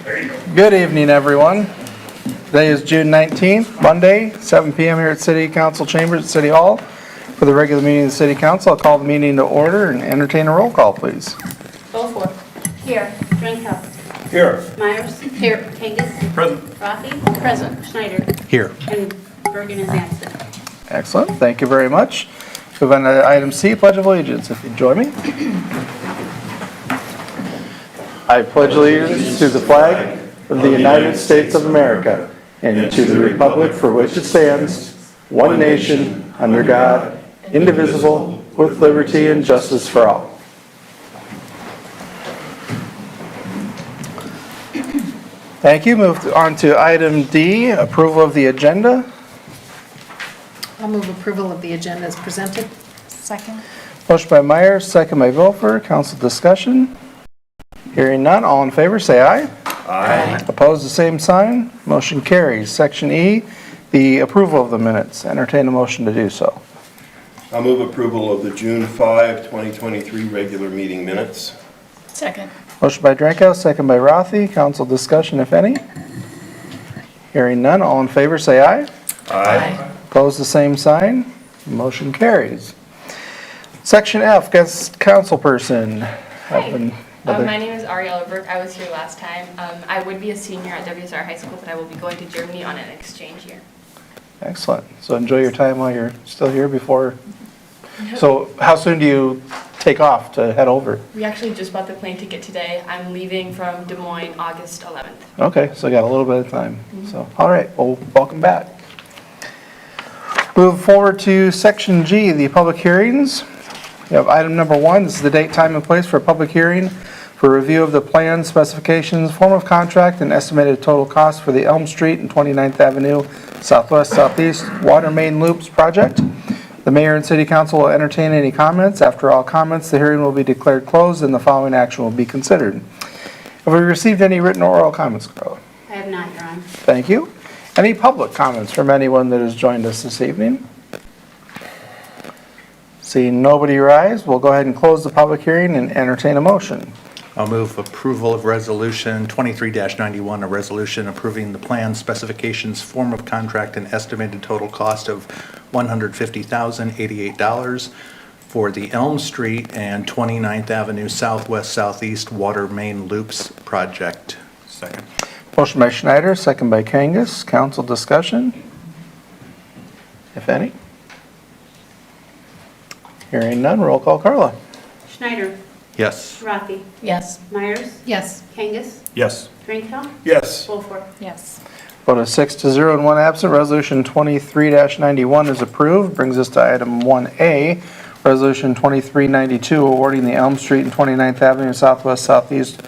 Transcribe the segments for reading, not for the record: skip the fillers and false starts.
Good evening, everyone. Today is June 19th, Monday, 7 p.m. here at City Council Chambers at City Hall. For the regular meeting of the City Council, I'll call the meeting to order and entertain a roll call, please. Beaufore. Here. Drenkow. Here. Myers. Here. Kangas. Present. Rathe. Present. Schneider. Here. And Birgen is absent. Excellent, thank you very much. Move on to item C, Pledge of Allegiance, if you'd join me. I pledge allegiance to the flag of the United States of America and to the republic for which it stands, one nation, under God, indivisible, with liberty and justice for all. Thank you. Move on to item D, approval of the agenda. I'll move approval of the agenda as presented. Second. Motion by Meyers, second by Beaufore. Council discussion. Hearing none, all in favor say aye. Aye. Opposed, the same sign. Motion carries. Section E, the approval of the minutes. Entertain a motion to do so. I'll move approval of the June 5, 2023 regular meeting minutes. Second. Motion by Drenkow, second by Rathe. Council discussion, if any. Hearing none, all in favor say aye. Aye. Opposed, the same sign. Motion carries. Section F, guest council person. Hi, my name is Ariella Burke. I was here last time. I would be a senior at WSR High School, but I will be going to Germany on an exchange year. Excellent. So enjoy your time while you're still here before. So how soon do you take off to head over? We actually just bought the plane ticket today. I'm leaving from Des Moines August 11th. Okay, so got a little bit of time. So, all right, well, welcome back. Move forward to section G, the public hearings. We have item number 1. This is the date, time, and place for a public hearing for review of the plan, specifications, form of contract, and estimated total cost for the Elm Street and 29th Avenue Southwest Southeast Water Main Loops project. The mayor and city council will entertain any comments. After all comments, the hearing will be declared closed and the following action will be considered. Have we received any written or oral comments, Carla? I have not, Your Honor. Thank you. Any public comments from anyone that has joined us this evening? Seeing nobody rise, we'll go ahead and close the public hearing and entertain a motion. I'll move approval of Resolution 23-91, a resolution approving the plan, specifications, form of contract, and estimated total cost of $150,088 for the Elm Street and 29th Avenue Southwest Southeast Water Main Loops project. Second. Motion by Schneider, second by Kangas. Council discussion, if any. Hearing none, roll call, Carla. Schneider. Yes. Rathe. Yes. Myers. Yes. Kangas. Yes. Drenkow. Yes. Beaufore. Yes. Vote of 6-0 and 1 absent. Resolution 23-91 is approved. Brings us to item 1A, Resolution 2392, awarding the Elm Street and 29th Avenue Southwest Southeast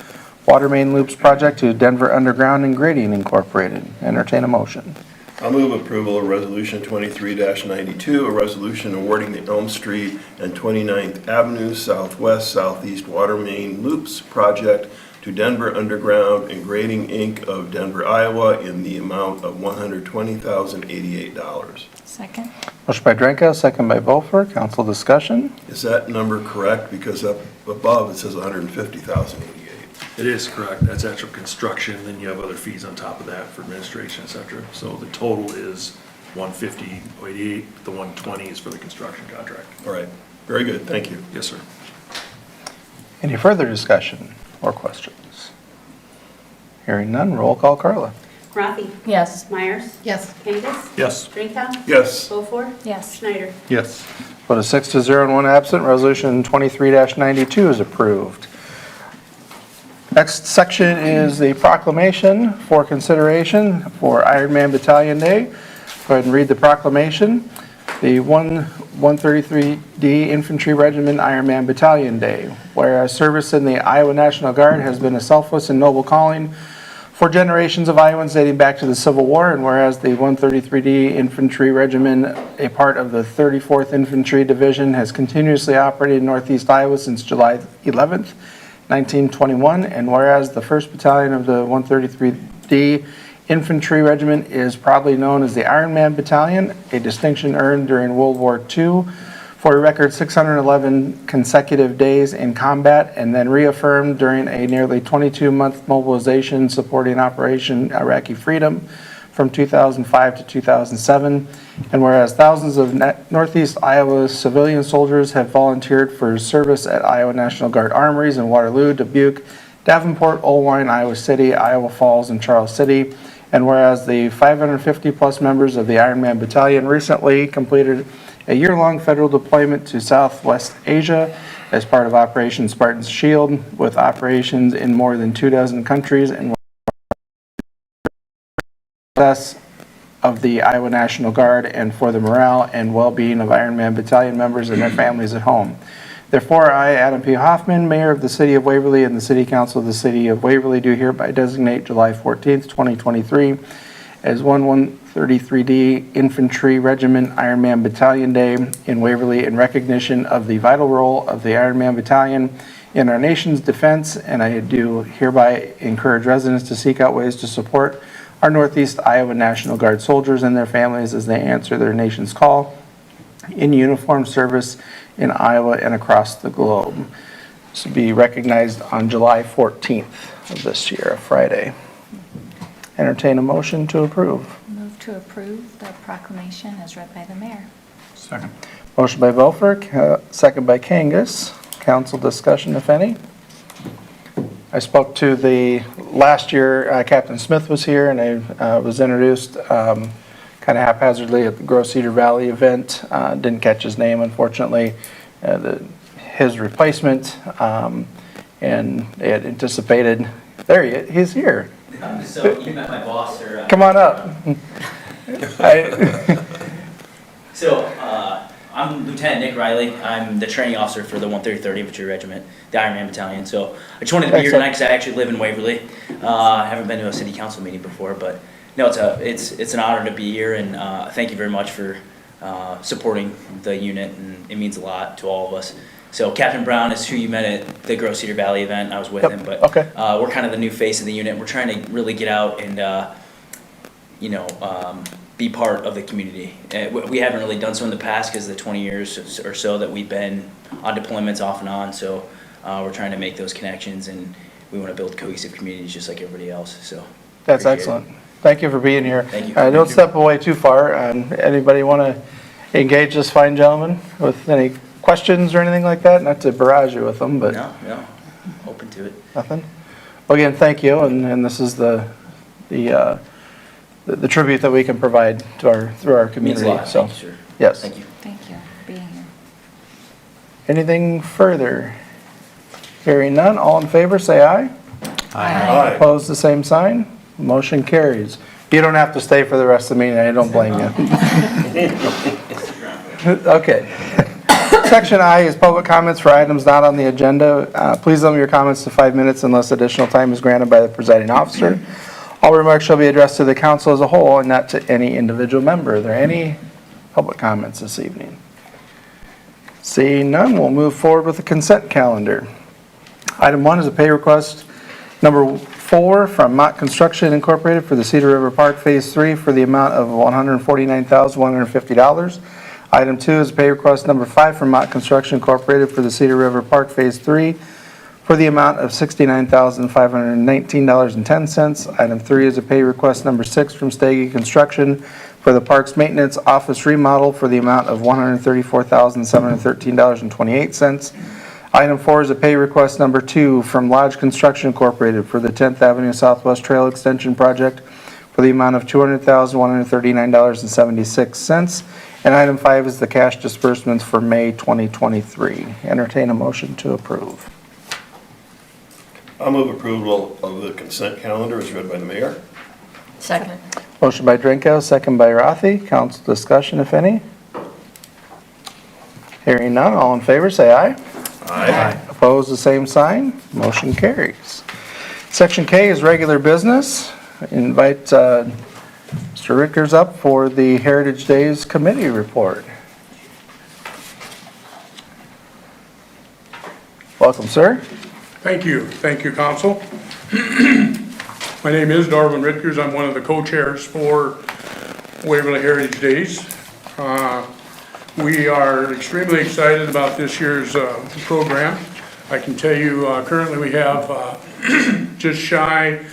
Water Main Loops project to Denver Underground and Grading Incorporated. Entertain a motion. I'll move approval of Resolution 23-92, a resolution awarding the Elm Street and 29th Avenue Southwest Southeast Water Main Loops project to Denver Underground and Grading Inc. of Denver, Iowa in the amount of $120,088. Second. Motion by Drenkow, second by Beaufore. Council discussion. Is that number correct? Because up above it says $150,088. It is correct. That's actual construction, then you have other fees on top of that for administration, et cetera. So the total is $150,088. The $120 is for the construction contract. All right. Very good. Thank you. Yes, sir. Any further discussion or questions? Hearing none, roll call, Carla. Rathe. Yes. Myers. Yes. Kangas. Yes. Drenkow. Yes. Beaufore. Yes. Schneider. Yes. Vote of 6-0 and 1 absent. Resolution 23-92 is approved. Next section is the proclamation for consideration for Ironman Battalion Day. Go ahead and read the proclamation. The 133D Infantry Regiment Ironman Battalion Day. Whereas service in the Iowa National Guard has been a selfless and noble calling for generations of Iowans dating back to the Civil War, and whereas the 133D Infantry Regiment, a part of the 34th Infantry Division, has continuously operated in Northeast Iowa since July 11th, 1921, and whereas the 1st Battalion of the 133D Infantry Regiment is proudly known as the Ironman Battalion, a distinction earned during World War II for a record 611 consecutive days in combat, and then reaffirmed during a nearly 22-month mobilization supporting Operation Iraqi Freedom from 2005 to 2007. And whereas thousands of Northeast Iowa civilian soldiers have volunteered for service at Iowa National Guard armories in Waterloo, Dubuque, Davenport, Oelwein, Iowa City, Iowa Falls, and Charles City. And whereas the 550-plus members of the Ironman Battalion recently completed a year-long federal deployment to Southwest Asia as part of Operation Spartan's Shield, with operations in more than 24 countries, and success of the Iowa National Guard and for the morale and well-being of Ironman Battalion members and their families at home. Therefore, I, Adam P. Hoffman, Mayor of the City of Waverly and the City Council of the City of Waverly, do hereby designate July 14th, 2023 as 1133D Infantry Regiment Ironman Battalion Day in Waverly in recognition of the vital role of the Ironman Battalion in our nation's defense, and I do hereby encourage residents to seek out ways to support our Northeast Iowa National Guard soldiers and their families as they answer their nation's call in uniform service in Iowa and across the globe. This will be recognized on July 14th of this year, a Friday. Entertain a motion to approve. Move to approve the proclamation as read by the mayor. Second. Motion by Beaufort, second by Kangas. Council discussion, if any. I spoke to last year, Captain Smith was here, and I was introduced kind of haphazardly at the Gross Cedar Valley event. Didn't catch his name, unfortunately. His replacement, and they had anticipated, he's here. So you met my boss, or? Come on up. I'm Lieutenant Nick Riley. I'm the training officer for the 133rd Infantry Regiment, the Ironman Battalion. So I just wanted to be here tonight because I actually live in Waverly. I haven't been to a city council meeting before, but no, it's an honor to be here, and thank you very much for supporting the unit, and it means a lot to all of us. So Captain Brown is who you met at the Gross Cedar Valley event. I was with him, but okay. We're kind of the new face of the unit. We're trying to really get out and be part of the community. We haven't really done so in the past because of the 20 years or so that we've been on deployments off and on. So we're trying to make those connections, and we want to build cohesive communities just like everybody else. So That's excellent. Thank you for being here. Thank you. Don't step away too far. Anybody want to engage this fine gentleman with any questions or anything like that? Not to barrage you with them, but No, open to it. nothing. Well, again, thank you, and this is the tribute that we can provide to through our Means a community. lot. So, Thank you, sir. yes. Thank you. Thank you for being here. Anything further? Hearing none, all in favor, say aye. Aye. Opposed, the same sign. Motion carries. You don't have to stay for the rest of the meeting. I don't blame you. Okay. Section I is public comments for items not on the agenda. Please limit your comments to 5 minutes unless additional time is granted by the presiding officer. All remarks shall be addressed to the council as a whole and not to any individual member. Are there any public comments this evening? Seeing none, we'll move forward with the consent calendar. Item 1 is a pay request number 4 from Mätt Construction Incorporated for the Cedar River Park Phase 3 for the amount of $149,150. Item 2 is pay request number 5 from Mätt Construction Incorporated for the Cedar River Park Phase 3 for the amount of $69,519.10. Item 3 is a pay request number 6 from Staggy Construction for the Parks Maintenance Office Remodel for the amount of $134,713.28. Item 4 is a pay request number 2 from Lodge Construction Incorporated for the 10th Avenue Southwest Trail Extension Project for the amount of $200,139.76. And item 5 is the cash disbursements for May 2023. Entertain a motion to approve. I'll move approval of the consent calendar as read by the mayor. Second. Motion by Drenkow, second by Rathe. Council discussion, if any. Hearing none, all in favor, say aye. Aye. Opposed, the same sign. Motion carries. Section K is regular business. Invite Mr. Rickers up for the Heritage Days Committee report. Welcome, sir. Thank you, council. My name is Darwin Ritkers. I'm one of the co-chairs for Waverly Heritage Days. We are extremely excited about this year's program. I can tell you currently we have just shy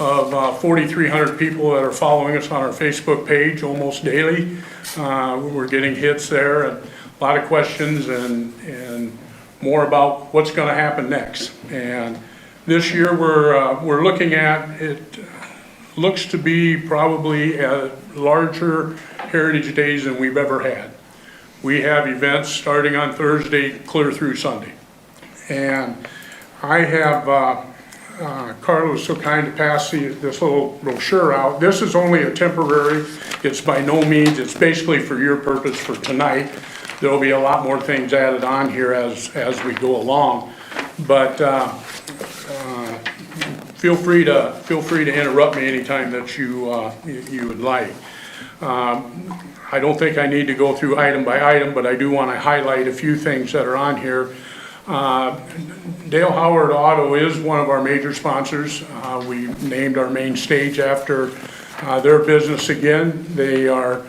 of 4,300 people that are following us on our Facebook page almost daily. We're getting hits there and a lot of questions and more about what's going to happen next. And this year we're looking at, it looks to be probably a larger Heritage Days than we've ever had. We have events starting on Thursday clear through Sunday. And I have, Carla was so kind to pass this little brochure out. This is only a temporary, it's by no means, it's basically for your purpose for tonight. There'll be a lot more things added on here as we go along. But feel free to interrupt me anytime that you would like. I don't think I need to go through item by item, but I do want to highlight a few things that are on here. Dale Howard Auto is one of our major sponsors. We named our main stage after their business again. They are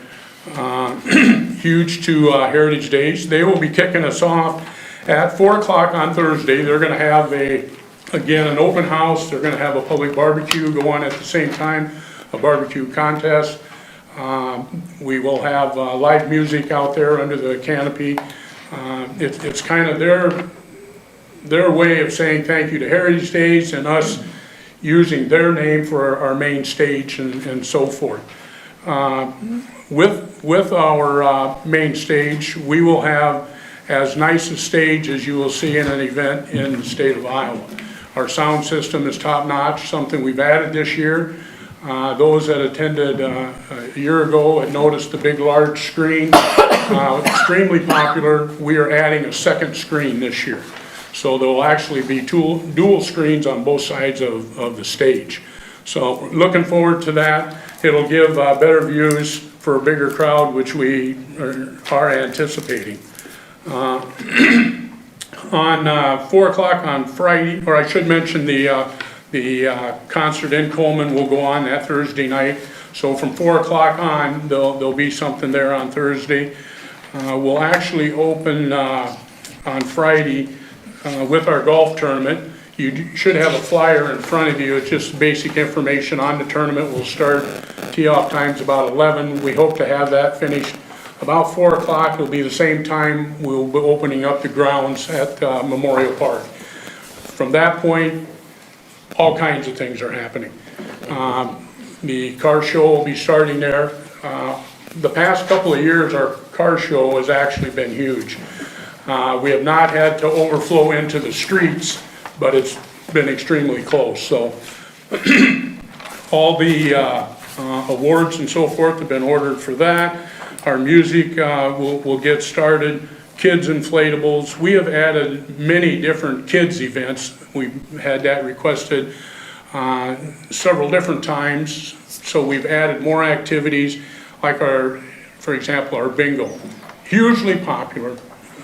huge to Heritage Days. They will be kicking us off at 4 o'clock on Thursday. They're going to have again, an open house. They're going to have a public barbecue go on at the same time, a barbecue contest. We will have live music out there under the canopy. It's kind of their way of saying thank you to Heritage Days and us using their name for our main stage and so forth. With our main stage, we will have as nice a stage as you will see in an event in the state of Iowa. Our sound system is top-notch, something we've added this year. Those that attended a year ago had noticed the big large screen, extremely popular. We are adding a second screen this year. So there will actually be dual screens on both sides of the stage. So looking forward to that. It'll give better views for a bigger crowd, which we are anticipating. On 4 o'clock on Friday, or I should mention the concert in Coleman will go on that Thursday night. So from 4 o'clock on, there'll be something there on Thursday. We'll actually open on Friday with our golf tournament. You should have a flyer in front of you. It's just basic information on the tournament. We'll start tee-off times about 11. We hope to have that finished about 4 o'clock. It'll be the same time we'll be opening up the grounds at Memorial Park. From that point, all kinds of things are happening. The car show will be starting there. The past couple of years, our car show has actually been huge. We have not had to overflow into the streets, but it's been extremely close. So all the awards and so forth have been ordered for that. Our music will get started. Kids inflatables. We have added many different kids events. We've had that requested several different times. So we've added more activities like for example, our bingo. Hugely popular,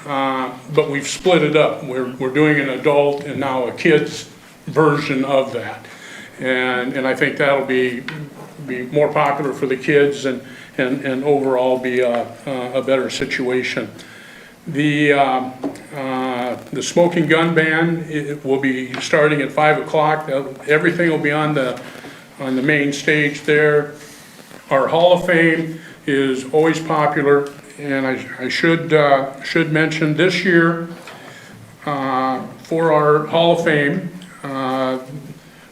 but we've split it up. We're doing an adult and now a kids version of that. And I think that'll be more popular for the kids and overall be a better situation. The smoking gun ban, it will be starting at 5 o'clock. Everything will be on the main stage there. Our Hall of Fame is always popular, and I should mention this year for our Hall of Fame,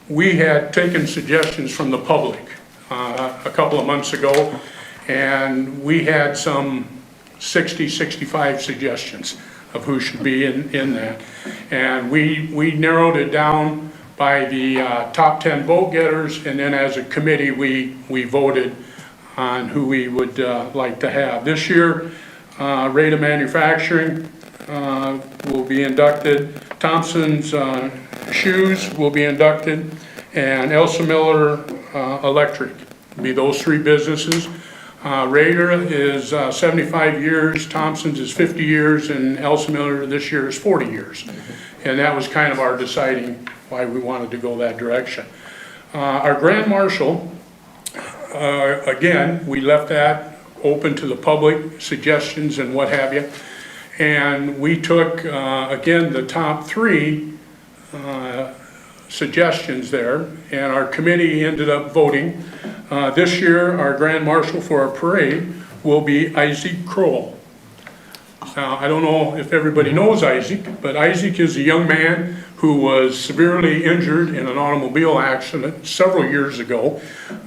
we had taken suggestions from the public a couple of months ago, and we had some 65 suggestions of who should be in that. And we narrowed it down by the top 10 vote getters, and then as a committee, we voted on who we would like to have. This year, Rathe Manufacturing will be inducted, Thompson's Shoes will be inducted, and Elsa Miller Electric will be those three businesses. Rathe is 75 years, Thompson's is 50 years, and Elsa Miller this year is 40 years. And that was kind of our deciding why we wanted to go that direction. Our Grand Marshal, again, we left that open to the public, suggestions and what have you. And we took, again, the top 3 suggestions there, and our committee ended up voting. This year, our Grand Marshal for our parade will be Isaac Kroll. Now, I don't know if everybody knows Isaac, but Isaac is a young man who was severely injured in an automobile accident several years ago.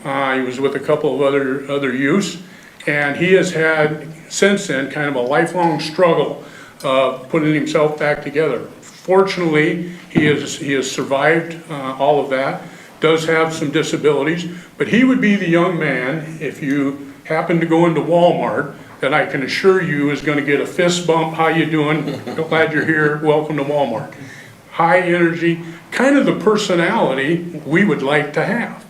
He was with a couple of other youths, and he has had, since then, kind of a lifelong struggle of putting himself back together. Fortunately, he has survived all of that, does have some disabilities, but he would be the young man, if you happen to go into Walmart, that I can assure you is going to get a fist bump. How you doing? Glad you're here. Welcome to Walmart. High energy, kind of the personality we would like to have.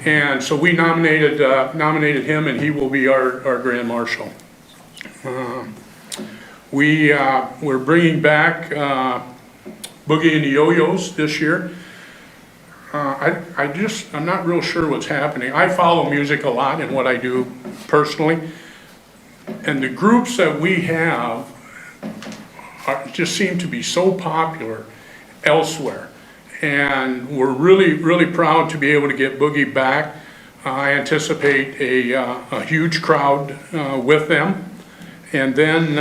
And so we nominated him, and he will be our Grand Marshal. We're bringing back Boogie and the Yo-Yos this year. I'm not real sure what's happening. I follow music a lot in what I do personally. And the groups that we have just seem to be so popular elsewhere. And we're really, really proud to be able to get Boogie back. I anticipate a huge crowd with them. And then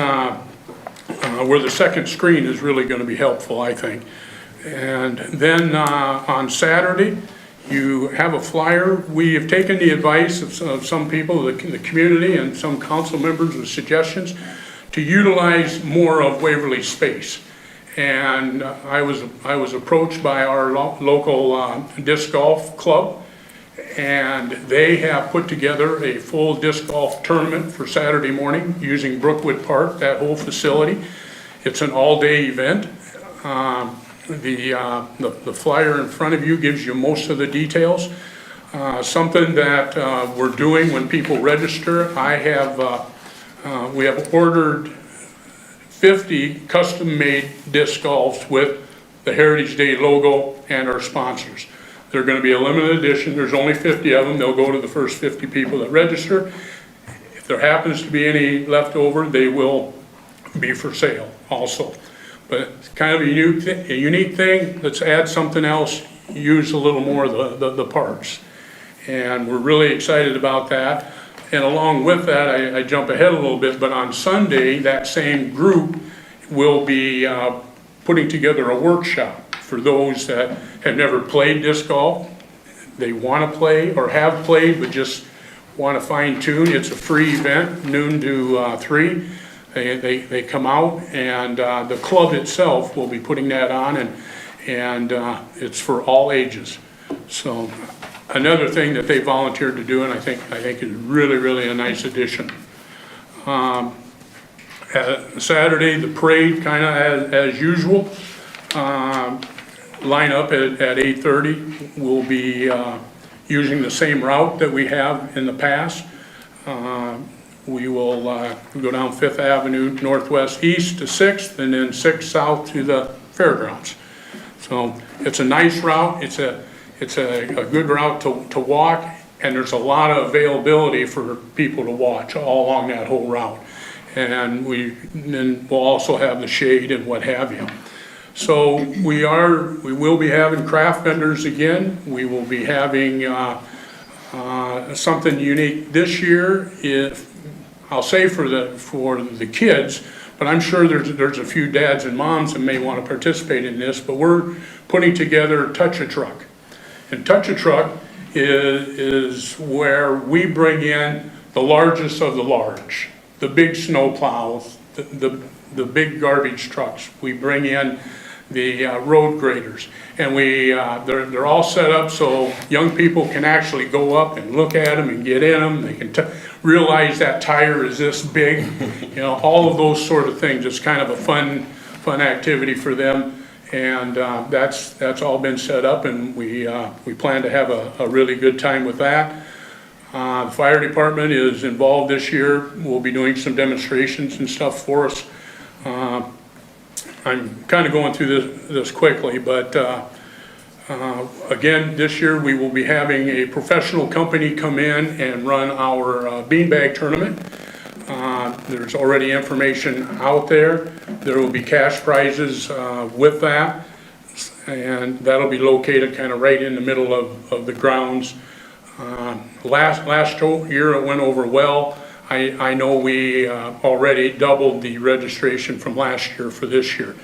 where the second screen is really going to be helpful, I think. And then on Saturday, you have a flyer. We have taken the advice of some people in the community and some council members with suggestions to utilize more of Waverly space. And I was approached by our local disc golf club, and they have put together a full disc golf tournament for Saturday morning using Brookwood Park, that whole facility. It's an all-day event. The flyer in front of you gives you most of the details. Something that we're doing when people register, we have ordered 50 custom-made disc golfs with the Heritage Day logo and our sponsors. They're going to be a limited edition. There's only 50 of them. They'll go to the first 50 people that register. If there happens to be any left over, they will be for sale also. But it's kind of a unique thing. Let's add something else, use a little more of the parts. And we're really excited about that. And along with that, I jump ahead a little bit, but on Sunday, that same group will be putting together a workshop for those that have never played disc golf. They want to play or have played, but just want to fine tune. It's a free event, noon to 3. They come out, and the club itself will be putting that on, and it's for all ages. So another thing that they volunteered to do, and I think is really, really a nice addition. Saturday, the parade, kind of as usual. Line up at 8:30. We'll be using the same route that we have in the past. We will go down 5th Avenue Northwest East to 6th, and then 6th South to the fairgrounds. So it's a nice route. It's a good route to walk, and there's a lot of availability for people to watch all along that whole route. And then we'll also have the shade and what have you. So we will be having craft vendors again. We will be having something unique this year. I'll say for the kids, but I'm sure there's a few dads and moms that may want to participate in this, but we're putting together Touch-A-Truck. And Touch-A-Truck is where we bring in the largest of the large, the big snow plows, the big garbage trucks. We bring in the road graders, and they're all set up so young people can actually go up and look at them and get in them. They can realize that tire is this big, all of those sort of things. It's kind of a fun activity for them, and that's all been set up, and we plan to have a really good time with that. The fire department is involved this year. We'll be doing some demonstrations and stuff for us. I'm kind of going through this quickly, but again, this year we will be having a professional company come in and run our beanbag tournament. There's already information out there. There will be cash prizes with that, and that'll be located kind of right in the middle of the grounds. Last year it went over well. I know we already doubled the registration from last year for this year.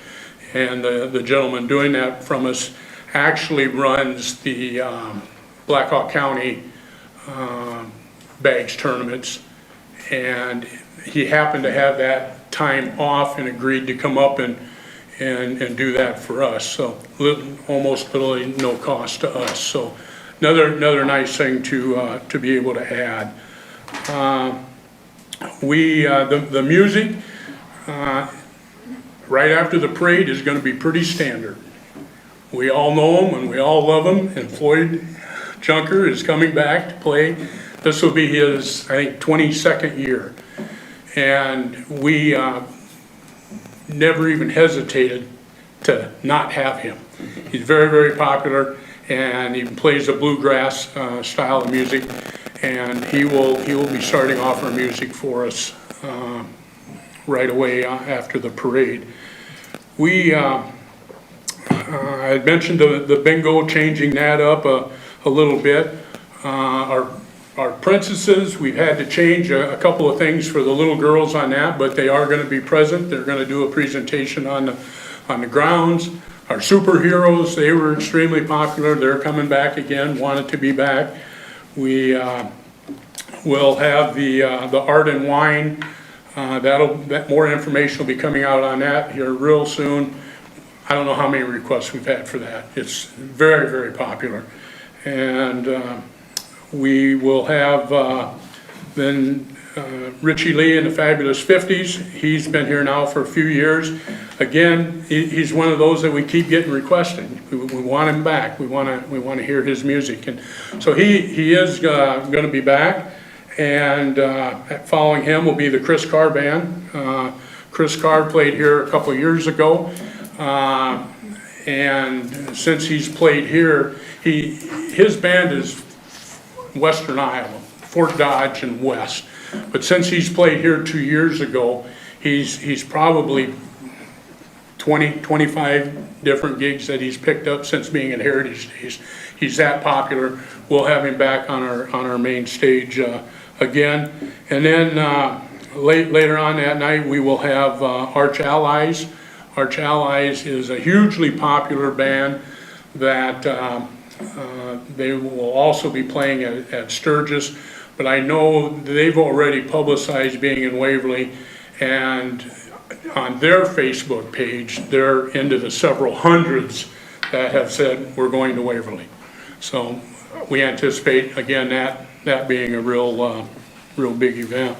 And the gentleman doing that from us actually runs the Blackhawk County bags tournaments. And he happened to have that time off and agreed to come up and do that for us. So almost literally no cost to us. So another nice thing to be able to add. The music right after the parade is going to be pretty standard. We all know him and we all love him, and Floyd Junker is coming back to play. This will be his, I think, 22nd year. And we never even hesitated to not have him. He's very, very popular, and he plays a bluegrass style of music, and he will be starting off our music for us right away after the parade. I had mentioned the bingo, changing that up a little bit. Our princesses, we've had to change a couple of things for the little girls on that, but they are going to be present. They're going to do a presentation on the grounds. Our superheroes, they were extremely popular. They're coming back again, wanted to be back. We will have the art and wine. More information will be coming out on that here real soon. I don't know how many requests we've had for that. It's very, very popular. And we will have then Richie Lee in the Fabulous 50s. He's been here now for a few years. Again, he's one of those that we keep getting requested. We want him back. We want to hear his music. And so he is going to be back. And following him will be the Chris Carr Band. Chris Carr played here a couple of years ago. And since he's played here, his band is Western Iowa, Fort Dodge and West. But since he's played here 2 years ago, he's probably 25 different gigs that he's picked up since being in Heritage Days. He's that popular. We'll have him back on our main stage again. And then later on that night, we will have Arch Allies. Arch Allies is a hugely popular band that they will also be playing at Sturgis, but I know they've already publicized being in Waverly, and on their Facebook page, they're into the several hundreds that have said we're going to Waverly. So we anticipate, again, that being a real big event.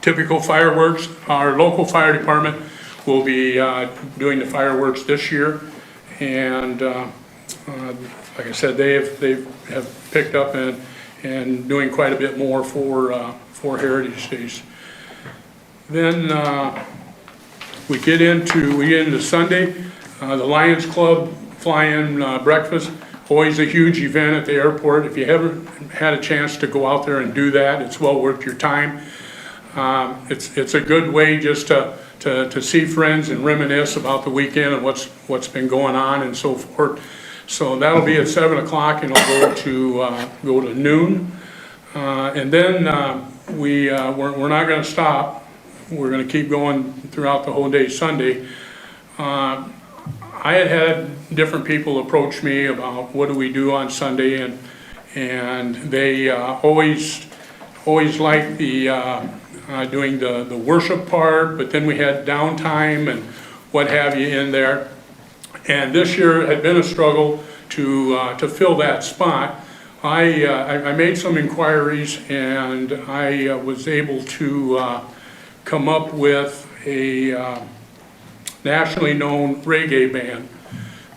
Typical fireworks, our local fire department will be doing the fireworks this year. And like I said, they have picked up and doing quite a bit more for Heritage Days. Then we get into Sunday. The Lions Club fly-in breakfast, always a huge event at the airport. If you haven't had a chance to go out there and do that, it's well worth your time. It's a good way just to see friends and reminisce about the weekend and what's been going on and so forth. So that'll be at 7 o'clock, and it'll go to noon. And then we're not going to stop. We're going to keep going throughout the whole day Sunday. I had different people approach me about what do we do on Sunday, and they always like the doing the worship part, but then we had downtime and what have you in there. And this year had been a struggle to fill that spot. I made some inquiries, and I was able to come up with a nationally known reggae band.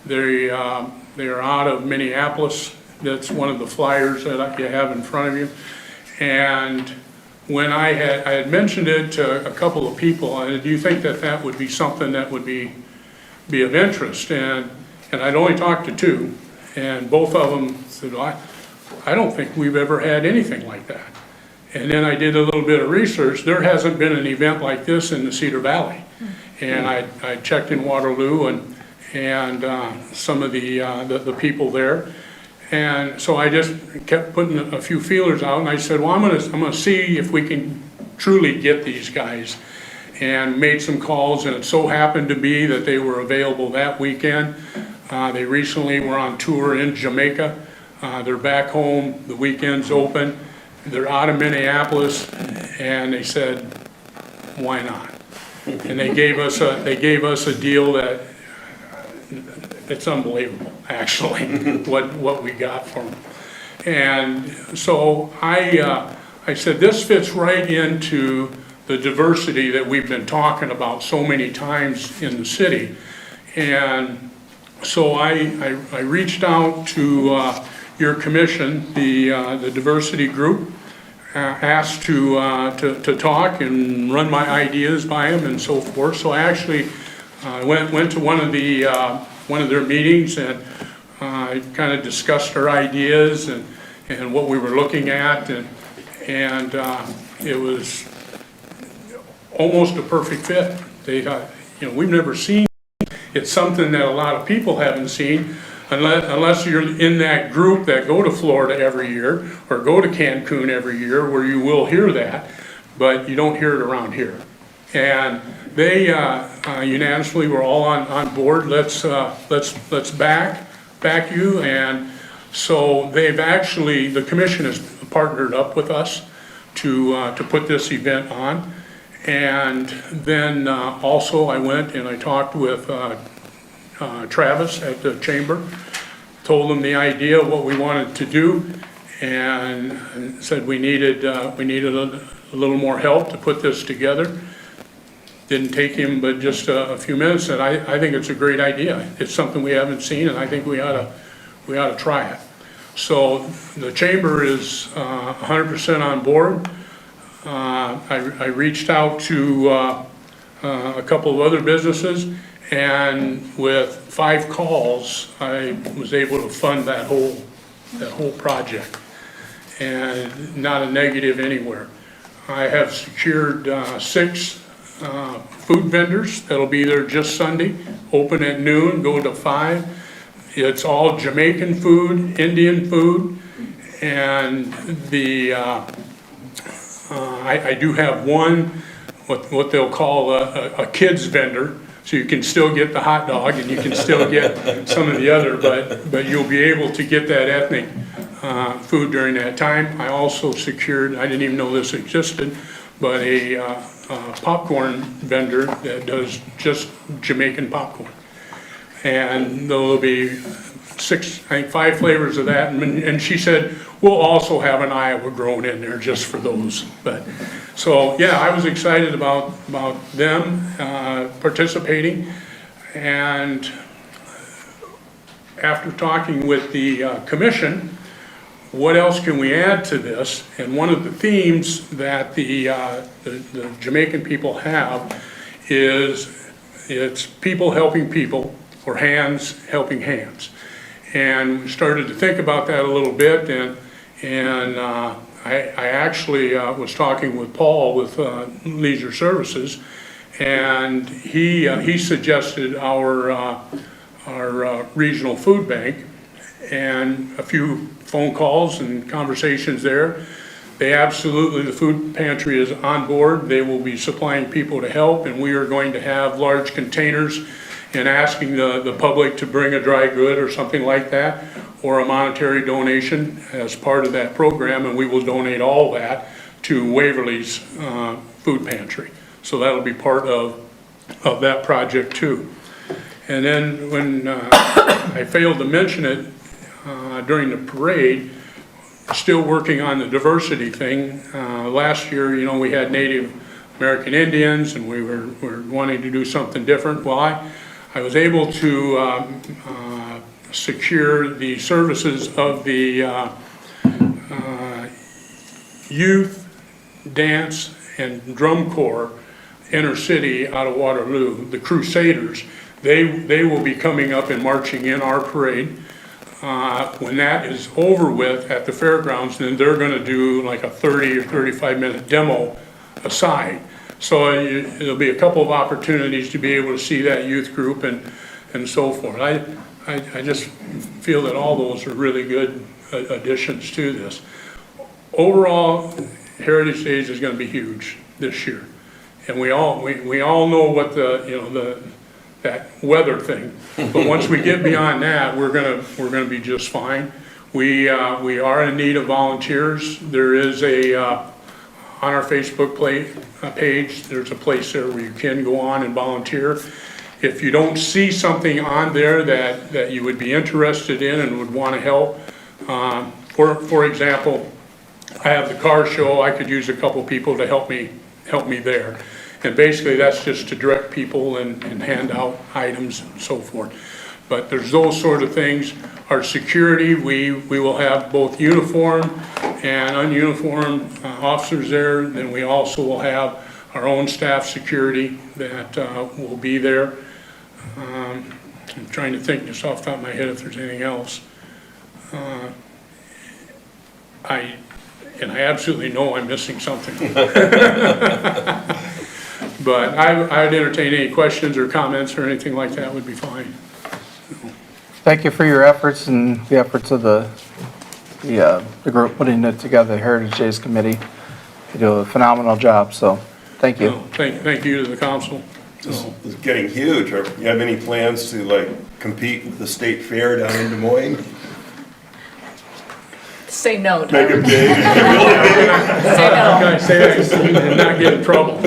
They are out of Minneapolis. That's one of the flyers that you have in front of you. And when I had mentioned it to a couple of people, do you think that would be something that would be of interest? And I'd only talked to two, and both of them said, I don't think we've ever had anything like that. And then I did a little bit of research. There hasn't been an event like this in the Cedar Valley. And I checked in Waterloo and some of the people there. And so I just kept putting a few feelers out, and I said, well, I'm gonna see if we can truly get these guys. And made some calls, and it so happened to be that they were available that weekend. They recently were on tour in Jamaica. They're back home, the weekend's open. They're out of Minneapolis, and they said, why not? And they gave us a deal that, it's unbelievable, actually, what we got from them. And so I said, this fits right into the diversity that we've been talking about so many times in the city. And so I reached out to your commission, the diversity group, asked to talk and run my ideas by them and so forth. So I actually went to one of their meetings and kind of discussed our ideas and what we were looking at, and it was almost a perfect fit. They, we've never seen. It's something that a lot of people haven't seen, unless you're in that group that go to Florida every year or go to Cancun every year, where you will hear that, but you don't hear it around here. And they unanimously were all on board. Let's back you. And so they've actually, the commission has partnered up with us to put this event on. And then also I went and I talked with Travis at the chamber, told him the idea of what we wanted to do, and said we needed a little more help to put this together. Didn't take him but just a few minutes, and I think it's a great idea. It's something we haven't seen, and I think we ought to try it. So the chamber is 100% on board. I reached out to a couple of other businesses, and with 5 calls, I was able to fund that whole project, and not a negative anywhere. I have secured 6 food vendors that'll be there just Sunday, open at noon, go to 5. It's all Jamaican food, Indian food, and I do have one, what they'll call a kids vendor, so you can still get the hot dog and you can still get some of the other, but you'll be able to get that ethnic food during that time. I also secured, I didn't even know this existed, but a popcorn vendor that does just Jamaican popcorn. And there'll be 5 flavors of that, and she said, we'll also have an Iowa grown in there just for those. But so yeah, I was excited about them participating, and after talking with the commission, what else can we add to this? And one of the themes that the Jamaican people have is it's people helping people, or hands helping hands. And we started to think about that a little bit, and I actually was talking with Paul with Leisure Services, and he suggested our regional food bank, and a few phone calls and conversations there. They absolutely, the food pantry is on board. They will be supplying people to help, and we are going to have large containers and asking the public to bring a dry good or something like that, or a monetary donation as part of that program, and we will donate all that to Waverly's food pantry. So that'll be part of that project too. And then when I failed to mention it during the parade, still working on the diversity thing. Last year, we had Native American Indians, and we were wanting to do something different. Well, I was able to secure the services of the youth dance and drum corps inner city out of Waterloo, the Crusaders. They will be coming up and marching in our parade. When that is over with at the fairgrounds, then they're gonna do like a 30 or 35-minute demo aside. So there'll be a couple of opportunities to be able to see that youth group and so forth. I just feel that all those are really good additions to this. Overall, Heritage Days is gonna be huge this year. And we all know what that weather thing, but once we get beyond that, we're gonna be just fine. We are in need of volunteers. There is on our Facebook page, there's a place there where you can go on and volunteer. If you don't see something on there that you would be interested in and would want to help, for example, I have the car show. I could use a couple people to help me there. And basically that's just to direct people and hand out items and so forth. But there's those sort of things. Our security, we will have both uniform and ununiformed officers there. Then we also will have our own staff security that will be there. I'm trying to think just off the top of my head if there's anything else. I absolutely know I'm missing something. But I'd entertain any questions or comments or anything like that would be fine. Thank you for your efforts and the efforts of the group putting it together, the Heritage Days Committee. You do a phenomenal job, so thank you. Thank you to the council. This is getting huge. You have any plans to like compete with the state fair down in Des Moines? Say no, Make Tyler. it big. Say no. Can I say that and not get in trouble?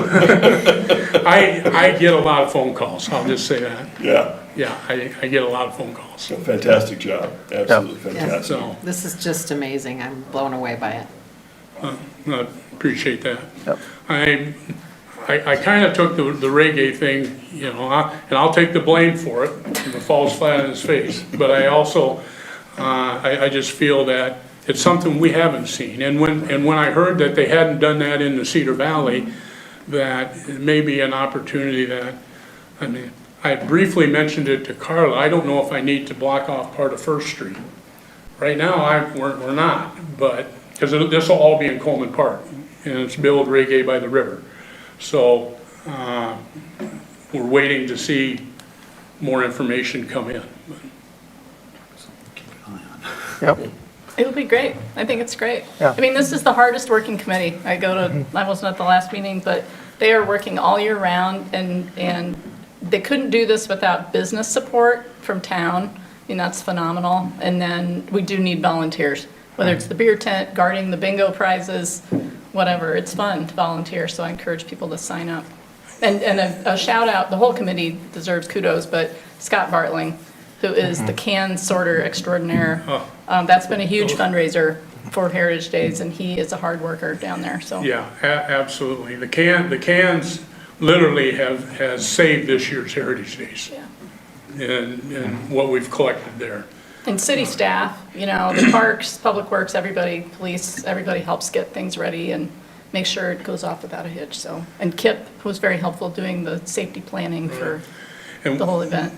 I get a lot of phone calls, I'll just say that. Yeah, Yeah, I get a lot of phone calls. fantastic job. Absolutely fantastic. So, This is just amazing. I'm blown away by it. I appreciate that. Yep. I kind of took the reggae thing, and I'll take the blame for it, if it falls flat on his face. But I also, I just feel that it's something we haven't seen. And when I heard that they hadn't done that in the Cedar Valley, that it may be an opportunity that, I briefly mentioned it to Carla. I don't know if I need to block off part of First Street. Right now, we're not, but, because this will all be in Coleman Park, and it's billed Reggae by the River. So, we're waiting to see more information come in. Yep. It'll be great. I think it's great. Yeah. I mean, this is the hardest working committee. I wasn't at the last meeting, but they are working all year round, and they couldn't do this without business support from town. That's phenomenal. And then we do need volunteers, whether it's the beer tent, guarding the bingo prizes, whatever. It's fun to volunteer, so I encourage people to sign up. And a shout out, the whole committee deserves kudos, but Scott Bartling, who is the can sorter extraordinaire. That's been a huge fundraiser for Heritage Days, and he is a hard worker down there, so. Yeah, absolutely. The cans literally has saved this year's Heritage Days. Yeah. And what we've collected there. And city staff, the parks, public works, everybody, police, everybody helps get things ready and make sure it goes off without a hitch, so. And Kip was very helpful doing the safety planning for And the whole event.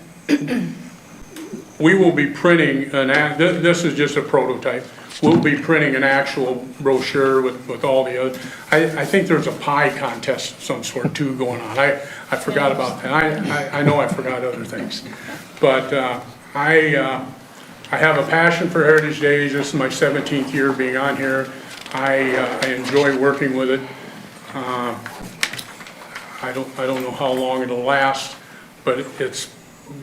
we will be printing this is just a prototype. We'll be printing an actual brochure with all the other, I think there's a pie contest of some sort too going on. I forgot about that. I know I forgot other things. But I have a passion for Heritage Days. This is my 17th year being on here. I enjoy working with it. I don't know how long it'll last, but it's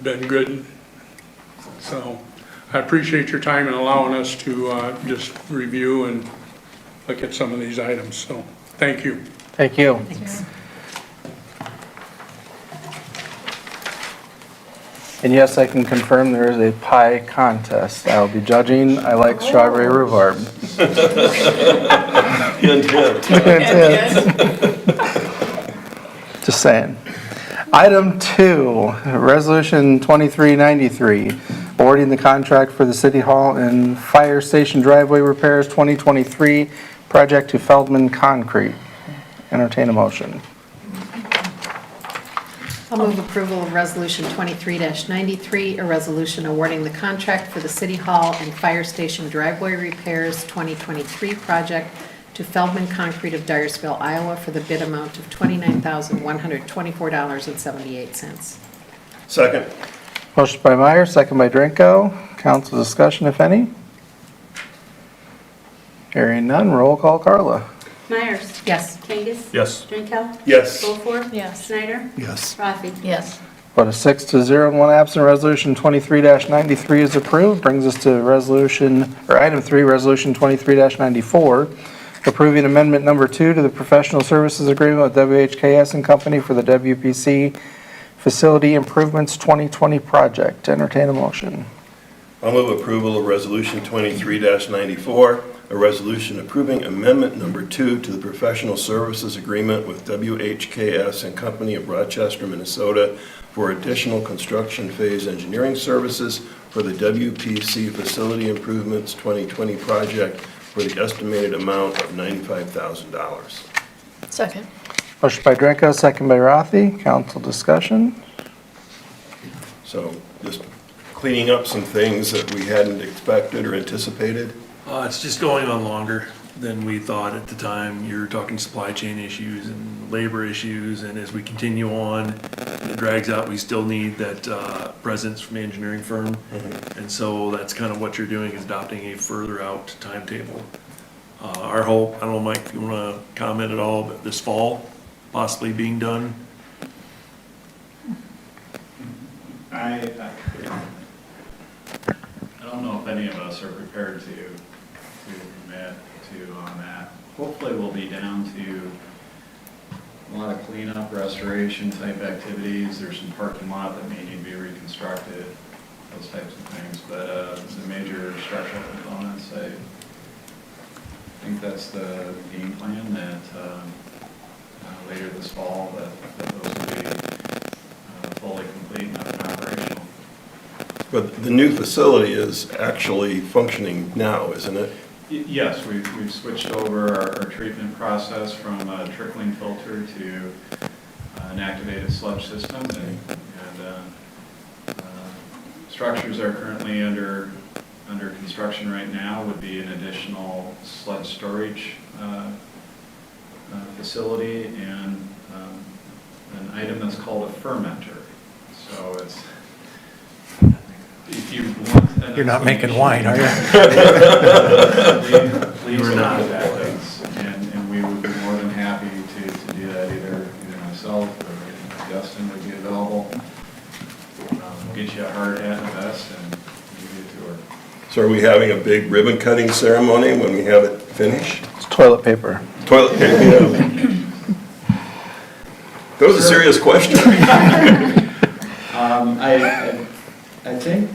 been good. So I appreciate your time in allowing us to just review and look at some of these items. So thank you. Thank you. And yes, I can confirm there is a pie contest. I'll be judging. I like strawberry rhubarb. Hint, hint. Just saying. Item 2, Resolution 2393, awarding the contract for the City Hall and Fire Station driveway repairs 2023 project to Feldman Concrete. Entertain a motion. I'll move approval of Resolution 23-93, a resolution awarding the contract for the City Hall and Fire Station driveway repairs 2023 project to Feldman Concrete of Dyersville, Iowa for the bid amount of $29,124.78. Second. Motion by Meyers, second by Drenkow. Council discussion, if any? Hearing none, roll call, Carla. Meyers. Yes. Kangas. Yes. Drenkow. Yes. Beaufore. Yes. Schneider. Yes. Rathe. Yes. Vote of 6-0 and 1 absent, Resolution 23-93 is approved. Brings us to item 3, Resolution 23-94, approving amendment number 2 to the professional services agreement with WHKS and Company for the WPC Facility Improvements 2020 project. Entertain a motion. I'll move approval of Resolution 23-94, a resolution approving amendment number 2 to the professional services agreement with WHKS and Company of Rochester, Minnesota for additional construction phase engineering services for the WPC Facility Improvements 2020 project for the estimated amount of $95,000. Second. Motion by Drenkow, second by Rathe. Council discussion. So just cleaning up some things that we hadn't expected or anticipated. It's just going on longer than we thought at the time. You're talking supply chain issues and labor issues, and as we continue on, it drags out. We still need that presence from the engineering firm, and so that's kind of what you're doing, is adopting a further out timetable. Our hope, I don't know, Mike, if you want to comment at all, but this fall, possibly being done. I don't know if any of us are prepared to commit to on that. Hopefully we'll be down to a lot of cleanup, restoration type activities. There's some parking lot that may need to be reconstructed, those types of things. But the major structural components, I think that's the game plan, that later this fall that those will be fully complete and up and operational. But the new facility is actually functioning now, isn't it? Yes, we've switched over our treatment process from a trickling filter to an activated sludge system, and structures are currently under construction right now would be an additional sludge storage facility and an item that's called a fermenter. So it's, if you want. You're not making wine, are you? Please contact us, and we would be more than happy to do that, either myself or Justin would be available. We'll get you a hard hat and a vest and give you a tour. So are we having a big ribbon cutting ceremony when we have it finished? It's toilet paper. Toilet paper, yeah. That was a serious question. I think,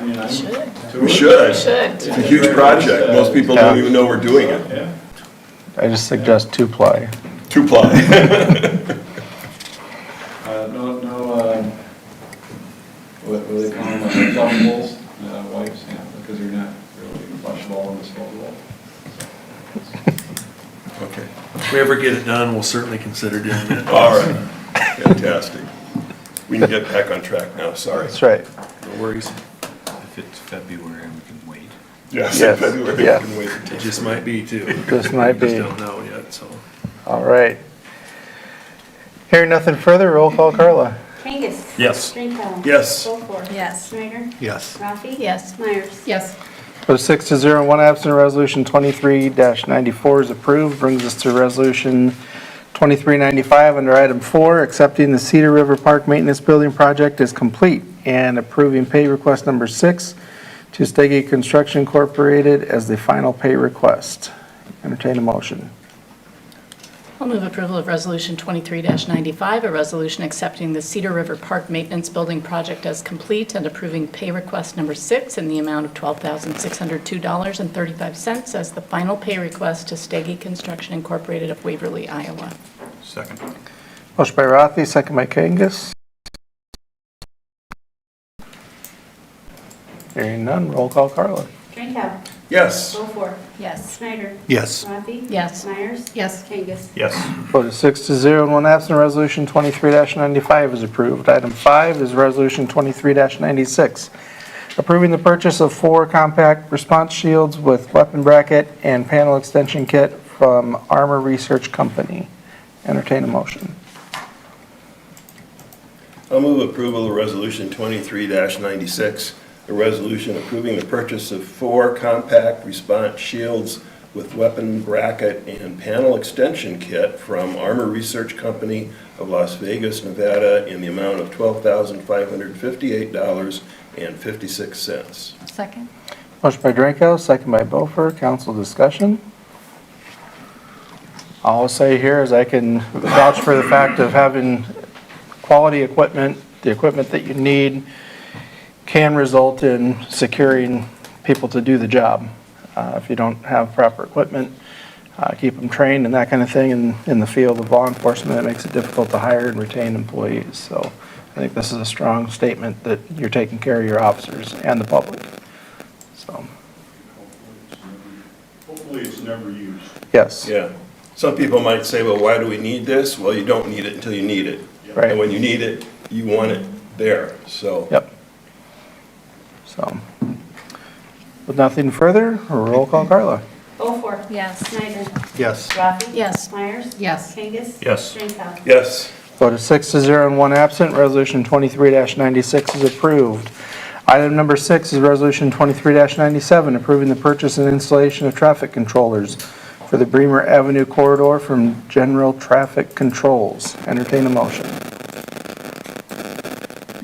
We should. We should. It's a huge project. Most people don't even know we're doing it. Yeah. I just suggest 2-ply. 2-ply. What do they call them, flushables, wipes, yeah, because they're not really flushable and disposable. Okay. If we ever get it done, we'll certainly consider doing it. All right. Fantastic. We can get back on track now, sorry. That's right. No worries. If it's February, we can wait. Yes, Yes, in February. yeah. We can wait It until- just might be too. Just might We be. just don't know yet, so. All right. Hearing nothing further, roll call, Carla. Kangas. Yes. Drenkow. Yes. Beaufore. Yes. Schneider. Yes. Rathe. Yes. Meyers. Yes. Vote 6-0 and 1 absent, Resolution 23-94 is approved. Brings us to Resolution 2395 under item 4, accepting the Cedar River Park Maintenance Building Project is complete and approving pay request number 6 to Stege Construction Incorporated as the final pay request. Entertain a motion. I'll move approval of Resolution 23-95, a resolution accepting the Cedar River Park Maintenance Building Project as complete and approving pay request number 6 in the amount of $12,602.35 as the final pay request to Stege Construction Incorporated of Waverly, Iowa. Second. Motion by Rathe, second by Kangas. Hearing none, roll call, Carla. Drenkow. Yes. Beaufore. Yes. Schneider. Yes. Rathe. Yes. Myers. Yes. Kangas. Yes. Vote is 6-0 and one absent. Resolution 23-95 is approved. Item 5 is Resolution 23-96, approving the purchase of 4 compact response shields with weapon bracket and panel extension kit from Armor Research Company. Entertain a motion. I'll move approval of Resolution 23-96, a resolution approving the purchase of 4 compact response shields with weapon bracket and panel extension kit from Armor Research Company of Las Vegas, Nevada, in the amount of $12,558.56. Second? Motion by Drenkow, second by Beaufort. Council discussion. All I'll say here is I can vouch for the fact of having quality equipment, the equipment that you need, can result in securing people to do the job. If you don't have proper equipment, keep them trained and that kind of thing in the field of law enforcement, it makes it difficult to hire and retain employees. So I think this is a strong statement that you're taking care of your officers and the public. So, Hopefully it's never used. yes. Yeah. Some people might say, well, why do we need this? Well, you don't need it until you need it. Right. And when you need it, you want it there, so. Yep. So, with nothing further, roll call, Carla. Beaufort. Yes. Schneider. Yes. Rathe. Yes. Myers. Yes. Kangas. Yes. Drenkow. Yes. Vote is 6-0 and one absent. Resolution 23-96 is approved. Item number 6 is Resolution 23-97, approving the purchase and installation of traffic controllers for the Bremer Avenue corridor from General Traffic Controls. Entertain a motion.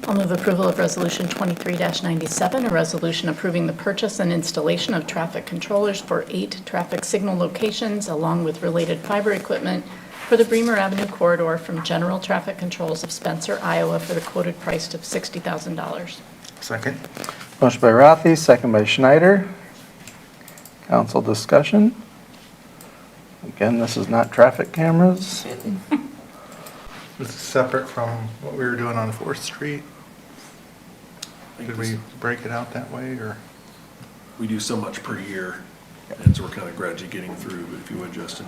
I'll move approval of Resolution 23-97, a resolution approving the purchase and installation of traffic controllers for 8 traffic signal locations along with related fiber equipment for the Bremer Avenue corridor from General Traffic Controls of Spencer, Iowa for the quoted price of $60,000. Second? Motion by Rathe, second by Schneider. Council discussion. Again, this is not traffic cameras. This is separate from what we were doing on 4th Street? Did we break it out that way, or? We do so much per year, and so we're kind of gradually getting through, but if you would, Justin.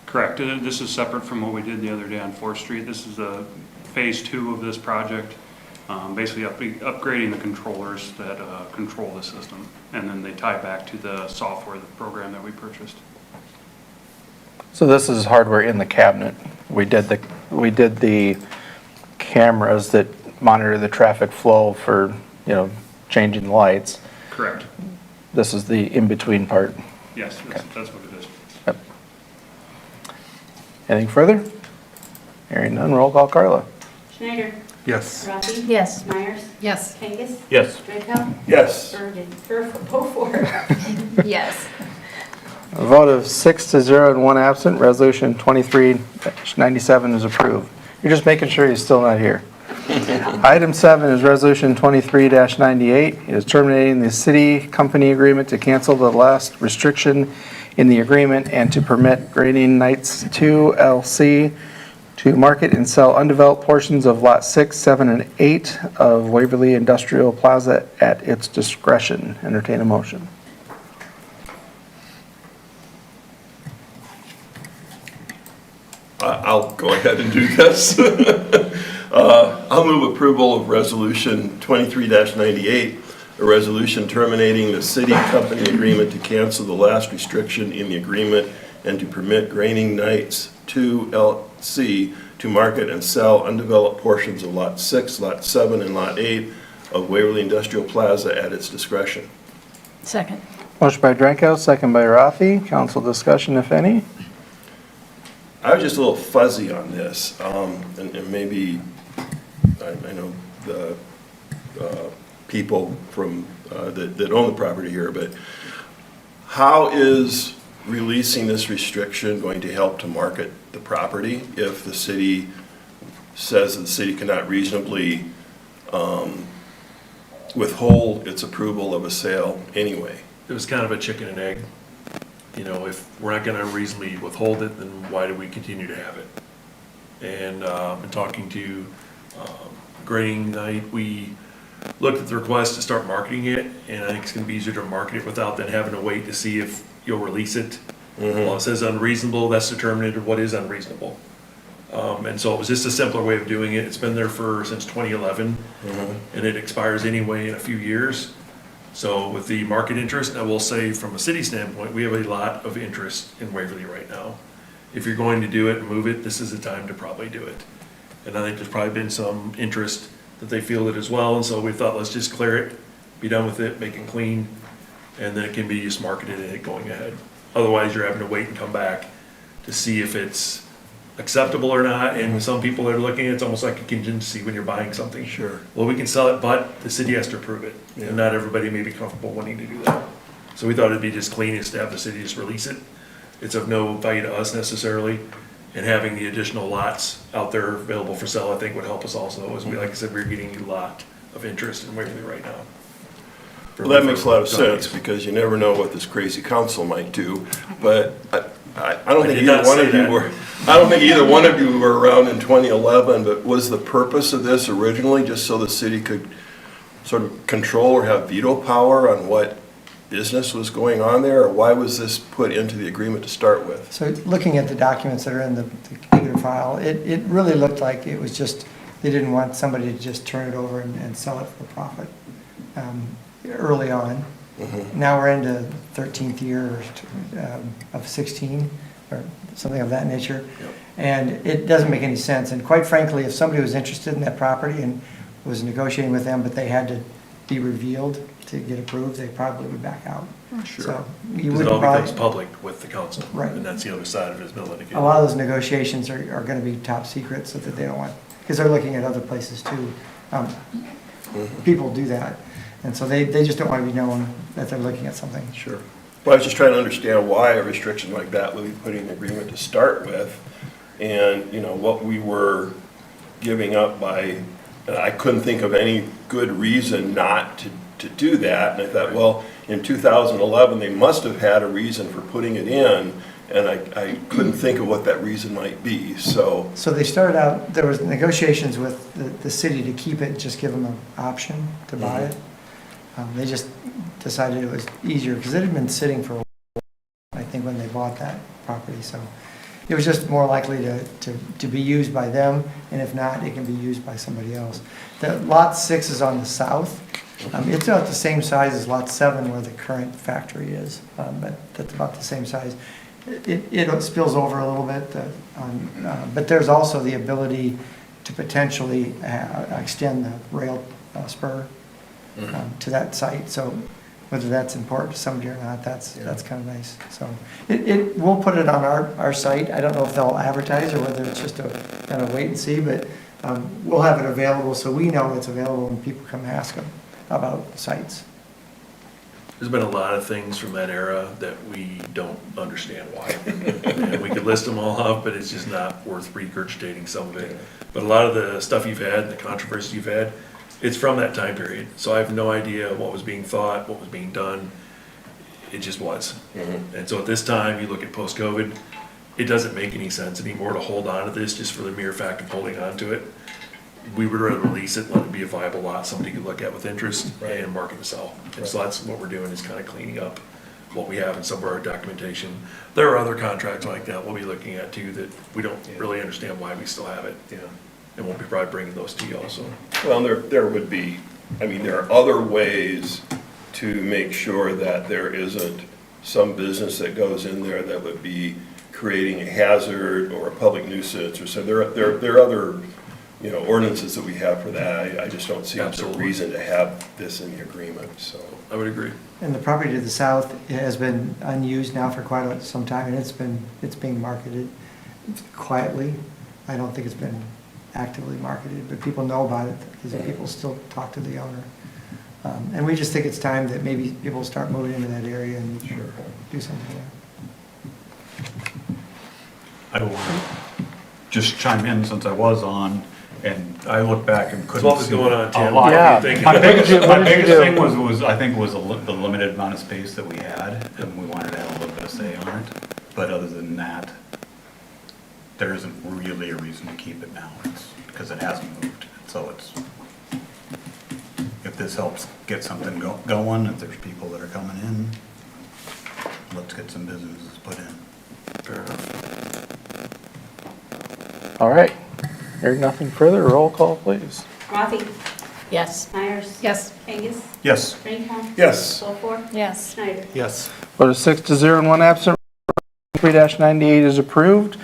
Correct. This is separate from what we did the other day on 4th Street. This is phase 2 of this project, basically upgrading the controllers that control the system, and then they tie back to the software, the program that we purchased. So this is hardware in the cabinet. We did the cameras that monitor the traffic flow for, changing the lights. Correct. This is the in-between part. Yes, that's what it is. Yep. Anything further? Hearing none, roll call, Carla. Schneider. Yes. Rathe. Yes. Myers. Yes. Kangas. Yes. Drenkow. Yes. Birgen. Beaufort. Yes. A vote of 6-0 and one absent. Resolution 23-97 is approved. You're just making sure he's still not here. Item 7 is Resolution 23-98. It is terminating the city company agreement to cancel the last restriction in the agreement and to permit Grading Nights 2 LC to market and sell undeveloped portions of Lot 6, 7, and 8 of Waverly Industrial Plaza at its discretion. Entertain a motion. I'll go ahead and do this. I'll move approval of Resolution 23-98, a resolution terminating the city company agreement to cancel the last restriction in the agreement and to permit Grading Nights 2 LC to market and sell undeveloped portions of Lot 6, Lot 7, and Lot 8 of Waverly Industrial Plaza at its discretion. Second. Motion by Drenkow, second by Rathe. Council discussion, if any. I was just a little fuzzy on this, and maybe, I know the people from, that own the property here, but how is releasing this restriction going to help to market the property if the city says that the city cannot reasonably withhold its approval of a sale anyway? It was kind of a chicken and egg. If we're not going to reasonably withhold it, then why do we continue to have it? And in talking to Grading Night, we looked at the request to start marketing it, and I think it's gonna be easier to market it without then having to wait to see if you'll release it. Well, it says unreasonable, that's determinative of what is unreasonable. And so it was just a simpler way of doing it. It's been there since 2011, and it expires anyway in a few years. So with the market interest, I will say from a city standpoint, we have a lot of interest in Waverly right now. If you're going to do it and move it, this is the time to probably do it. And I think there's probably been some interest that they feel it as well, and so we thought, let's just clear it, be done with it, make it clean, and then it can be just marketed and it going ahead. Otherwise, you're having to wait and come back to see if it's acceptable or not, and some people are looking at it's almost like a contingency when you're buying something. Sure. Well, we can sell it, but the city has to approve it, and not everybody may be comfortable wanting to do that. So we thought it'd be just cleanest to have the city just release it. It's of no value to us necessarily, and having the additional lots out there available for sale, I think would help us also, as we, like I said, we're getting a lot of interest in Waverly right now. Well, that makes a lot of sense, because you never know what this crazy council might do, but I don't think either one of you were, I don't think either one of you were around in 2011, but was the purpose of this originally just so the city could sort of control or have veto power on what business was going on there, or why was this put into the agreement to start with? So looking at the documents that are in the computer file, it really looked like it was just, they didn't want somebody to just turn it over and sell it for profit early on. Now we're into 13th year of 16 or something of that nature. And it doesn't make any sense. And quite frankly, if somebody was interested in that property and was negotiating with them, but they had to be revealed to get approved, they probably would back out. Sure. So you Because would it all probably, becomes public with the council. Right. And that's the other side of it, as Bill indicated. a lot of those negotiations are going to be top secret, so that they don't want, because they're looking at other places too. People do that. And so they just don't want to be known that they're looking at something. Sure. Well, I was just trying to understand why a restriction like that would be put in the agreement to start with, and, you know, what we were giving up by, and I couldn't think of any good reason not to do that, and I thought, well, in 2011, they must have had a reason for putting it in, and I couldn't think of what that reason might be, so. So they started out, there was negotiations with the city to keep it, just give them an option to buy it. They just decided it was easier, because it had been sitting for a while, I think, when they bought that property, so it was just more likely to be used by them, and if not, it can be used by somebody else. The Lot 6 is on the south. It's about the same size as Lot 7 where the current factory is, but that's about the same size. It spills over a little bit, but there's also the ability to potentially extend the rail spur to that site. So whether that's important to somebody or not, that's kind of nice. So we'll put it on our site. I don't know if they'll advertise or whether it's just a kind of wait and see, but we'll have it available so we know it's available when people come ask them about sites. There's been a lot of things from that era that we don't understand why. And we could list them all up, but it's just not worth regurgitating some of it. But a lot of the stuff you've had, the controversy you've had, it's from that time period. So I have no idea what was being thought, what was being done. It just was. And so at this time, you look at post-COVID, it doesn't make any sense anymore to hold on to this just for the mere fact of holding on to it. We would rather release it, let it be a viable lot somebody could look at with interest and market and sell. And so that's what we're doing, is kind of cleaning up what we have in some of our documentation. There are other contracts like that we'll be looking at too that we don't really understand why we still have it. And we'll be probably bringing those to you also. Well, there would be, I mean, there are other ways to make sure that there isn't some business that goes in there that would be creating a hazard or a public nuisance, or so there are other, you know, ordinances that we have for that. I just don't see a reason to have this in the agreement, so. I would agree. And the property to the south has been unused now for quite some time, and it's being marketed quietly. I don't think it's been actively marketed, but people know about it because people still talk to the owner. And we just think it's time that maybe people start moving into that area and do something there. I will just chime in since I was on, and I look back and couldn't What was see going on, Tim? a lot. What were you thinking? My biggest thing was I think was the limited amount of space that we had, and we wanted to have a little bit of say on it. But other than that, there isn't really a reason to keep it now. It's because it hasn't moved. So it's, if this helps get something going, if there's people that are coming in, let's get some businesses put in. Fair enough. All right. Hearing nothing further, roll call, please. Rathe, Yes. Myers. Yes. Kangas, Yes. Drenkow. Yes. Beaufore, Yes. Schneider. Yes. Vote of 6-0 and 1 absent. 23-98 is approved.